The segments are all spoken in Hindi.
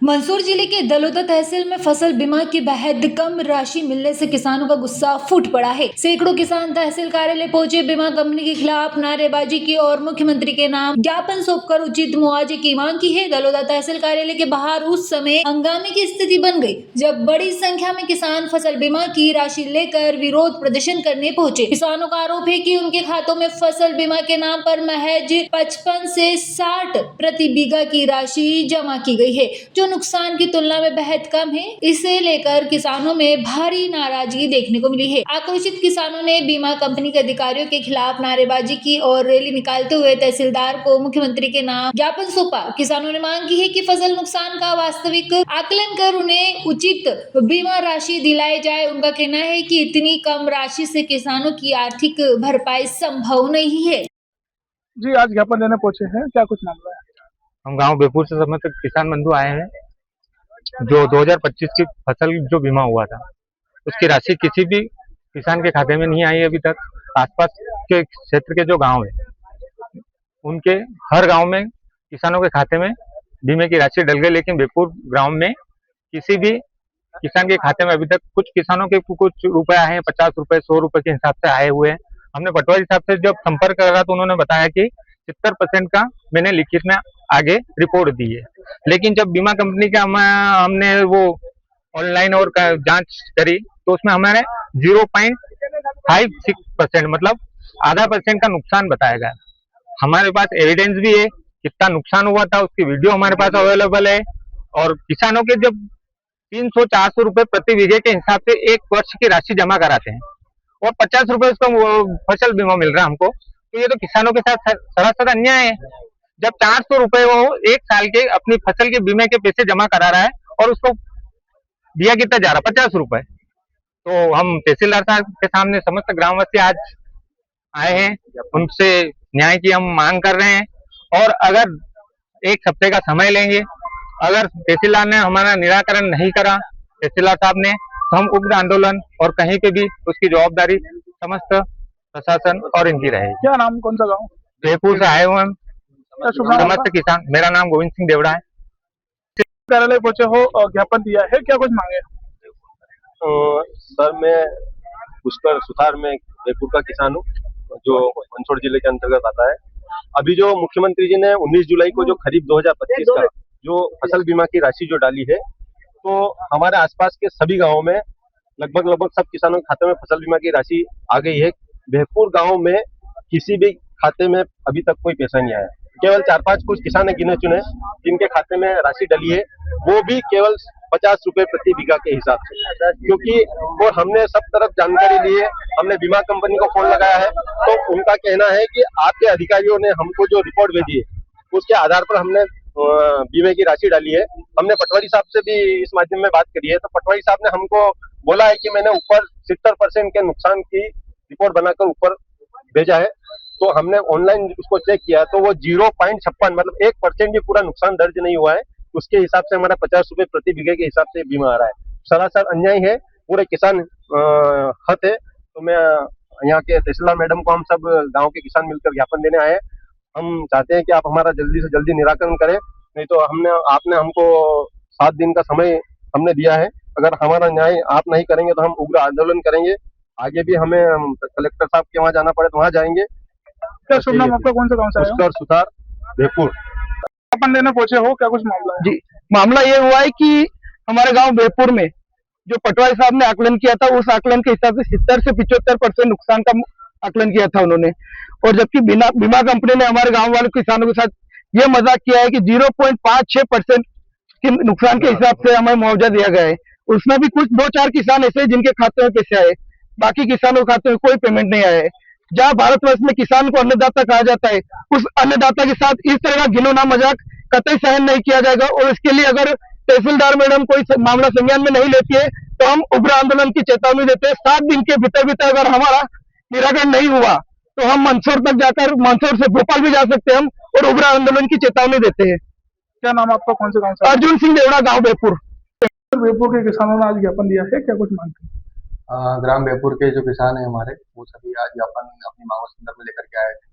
मंदसौर जिले के दलोदा तहसील में फसल बीमा की बेहद कम राशि मिलने से किसानों का गुस्सा फूट पड़ा है। सैकड़ों किसान तहसील कार्यालय पहुंचे, बीमा कंपनी के खिलाफ नारेबाजी की और मुख्यमंत्री के नाम ज्ञापन सौंपकर उचित मुआवजे की मांग की है। दलोदा तहसील कार्यालय के बाहर उस समय हंगामे की स्थिति बन गई जब बड़ी संख्या में किसान फसल बीमा की राशि लेकर विरोध प्रदर्शन करने पहुंचे। किसानों का आरोप है कि उनके खातों में फसल बीमा के नाम पर महज 55 से 60 प्रति बीघा की राशि जमा की गई है, जो नुकसान की तुलना में बेहद कम है। इसे लेकर किसानों में भारी नाराजगी देखने को मिली है। आक्रोशित किसानों ने बीमा कंपनी के अधिकारियों के खिलाफ नारेबाजी की और रैली निकालते हुए तहसीलदार को मुख्यमंत्री के नाम ज्ञापन सौंपा। किसानों ने मांग की है कि फसल नुकसान का वास्तविक आकलन कर उन्हें उचित बीमा राशि दिलाई जाए। उनका कहना है कि इतनी कम राशि से किसानों की आर्थिक भरपाई संभव नहीं है। जी, आज ज्ञापन देने पहुंचे हैं, क्या कुछ मामला है? हम गांव बेपुर से समस्त किसान बंधु आए हैं। जो 2025 की फसल जो बीमा हुआ था उसकी राशि किसी भी किसान के खाते में नहीं आई अभी तक। आसपास के क्षेत्र के जो गांव है उनके हर गांव में किसानों के खाते में बीमे की राशि डल गई, लेकिन बेपुर गांव में किसी भी किसान के खाते में अभी तक कुछ किसानों के कुछ रुपए आए हैं, 50 रुपए 100 रुपए के हिसाब से आए हुए हैं। हमने पटवारी साहब से जब संपर्क करा तो उन्होंने बताया कि 70% का मैंने लिखित में आगे रिपोर्ट दी है, लेकिन जब बीमा कंपनी का हमने वो ऑनलाइन और जांच करी तो उसमें हमारे 0.56% मतलब आधा % का नुकसान बताया गया। हमारे पास एविडेंस भी है, कितना नुकसान हुआ था उसकी वीडियो हमारे पास अवेलेबल है। और किसानों के जब 300-400 रुपए प्रति बीघे के हिसाब से 1 वर्ष की राशि जमा कराते हैं और 50 रुपए उसका फसल बीमा मिल रहा है हमको, तो ये तो किसानों के साथ सरासर अन्याय है। जब 400 रुपए वो 1 साल के अपनी फसल के बीमे के पैसे जमा करा रहा है और उसको दिया कितना जा रहा है, 50 रुपए। तो हम तहसीलदार साहब के सामने समस्त ग्रामवासी आज आए हैं, उनसे न्याय की हम मांग कर रहे हैं और अगर 1 हफ्ते का समय लेंगे, अगर तहसीलदार ने हमारा निराकरण नहीं करा तहसीलदार साहब ने, तो हम उग्र आंदोलन और कहीं पे भी उसकी जवाबदारी समस्त प्रशासन और इनकी रहेगी। क्या नाम, कौन सा गाँव? जयपुर से आए हुए हम समस्त किसान। मेरा नाम गोविंद सिंह देवड़ा है। कार्यालय पहुंचे हो और ज्ञापन दिया है, क्या कुछ मांगे? सर, मैं पुष्कर सुथार में जयपुर का किसान हूँ, जो मंदसौर जिले के अंतर्गत आता है। अभी जो मुख्यमंत्री जी ने 19 जुलाई को जो खरीफ 2025 का जो फसल बीमा की राशि जो डाली है, तो हमारे आसपास के सभी गांवों में लगभग सब किसानों के खाते में फसल बीमा की राशि आ गई है। बेहपुर गांव में किसी भी खाते में अभी तक कोई पैसा नहीं आया। केवल 4-5 कुछ किसान है गिने चुने जिनके खाते में राशि डली है, वो भी केवल 50 रुपए प्रति बीघा के हिसाब से। क्योंकि और हमने सब तरफ जानकारी ली है, हमने बीमा कंपनी को फोन लगाया है, तो उनका कहना है कि आपके अधिकारियों ने हमको जो रिपोर्ट भेजी है उसके आधार पर हमने बीमे की राशि डाली है। हमने पटवारी साहब से भी इस माध्यम में बात करी है, तो पटवारी साहब ने हमको बोला है कि मैंने ऊपर 70% के नुकसान की रिपोर्ट बनाकर ऊपर भेजा है। तो हमने ऑनलाइन उसको चेक किया तो वो 0.56 मतलब 1% भी पूरा नुकसान दर्ज नहीं हुआ है। उसके हिसाब से हमारा 50 रुपए प्रति बीघे के हिसाब से बीमा आ रहा है। सरासर अन्याय है, पूरे किसान हत है। तो मैं यहाँ के तहसीलदार मैडम को हम सब गांव के किसान मिलकर ज्ञापन देने आए। हम चाहते हैं कि आप हमारा जल्दी से जल्दी निराकरण करें, नहीं तो आपने हमको 7 दिन का समय हमने दिया है। अगर हमारा न्याय आप नहीं करेंगे तो हम उग्र आंदोलन करेंगे। आगे भी हमें कलेक्टर साहब के वहाँ जाना पड़े तो वहाँ जाएंगे। क्या शुभ नाम आपका, कौन सा गाँव से आए हो? पुष्कर सुथार, बेपुर। ज्ञापन देने पहुंचे हो, क्या कुछ मामला है? जी, मामला ये हुआ है कि हमारे गांव बेपुर में जो पटवारी साहब ने आकलन किया था, उस आकलन के हिसाब से 70 से 75% नुकसान का आकलन किया था उन्होंने, और जबकि बीमा कंपनी ने हमारे गांव वाले किसानों के साथ ये मजाक किया है कि 0.56% के नुकसान के हिसाब से हमें मुआवजा दिया गया है। उसमें भी कुछ 2-4 किसान ऐसे जिनके खाते में पैसे आए, बाकी किसानों के खाते में कोई पेमेंट नहीं आया है। जहाँ भारतवर्ष में किसान को अन्नदाता कहा जाता है, उस अन्नदाता के साथ इस तरह का घिनौना मजाक कतई सहन नहीं किया जाएगा। और इसके लिए अगर तहसीलदार मैडम कोई मामला संज्ञान में नहीं लेती है तो हम उग्र आंदोलन की चेतावनी देते हैं। 7 दिन के भीतर अगर हमारा निराकरण नहीं हुआ तो हम मंदसौर तक जाकर, मंदसौर से भोपाल भी जा सकते हैं हम, और उग्र आंदोलन की चेतावनी देते हैं। क्या नाम आपका, कौन से गाँव से? अर्जुन सिंह देवड़ा, गाँव बेपुर। बेपुर के किसानों ने आज ज्ञापन दिया है, क्या कुछ मांगते हैं? ग्राम बेपुर के जो किसान हैं हमारे, वो सभी आज ज्ञापन अपनी मांगों के संदर्भ में लेकर के आए थे।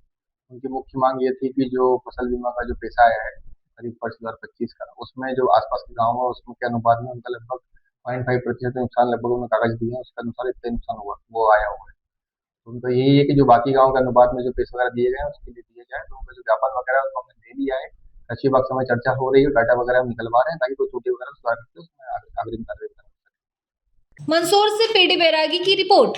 उनकी मुख्य मांग ये थी कि जो फसल बीमा का जो पैसा आया है करीब वर्ष 2025 का, उसमें जो आसपास के गाँव है उसमें के अनुपात में उनका लगभग 0.5% नुकसान लगभग उन्होंने कागज दिए हैं, उसके अनुसार इतने नुकसान हुआ वो आया हुआ है। तो उनका यही है कि जो बाकी गाँव के अनुपात में जो पैसे वगैरह दिए गए हैं उसके लिए दिए जाए, तो उनका जो ज्ञापन वगैरह है उसको हमने दे दिया है। कृषि विभाग से हमें चर्चा हो रही है, डाटा वगैरह हम निकलवा रहे हैं ताकि कोई त्रुटि वगैरह सुधार करके उसमें अग्रिम कार्रवाई करें। मंदसौर से पीडी बैरागी की रिपोर्ट।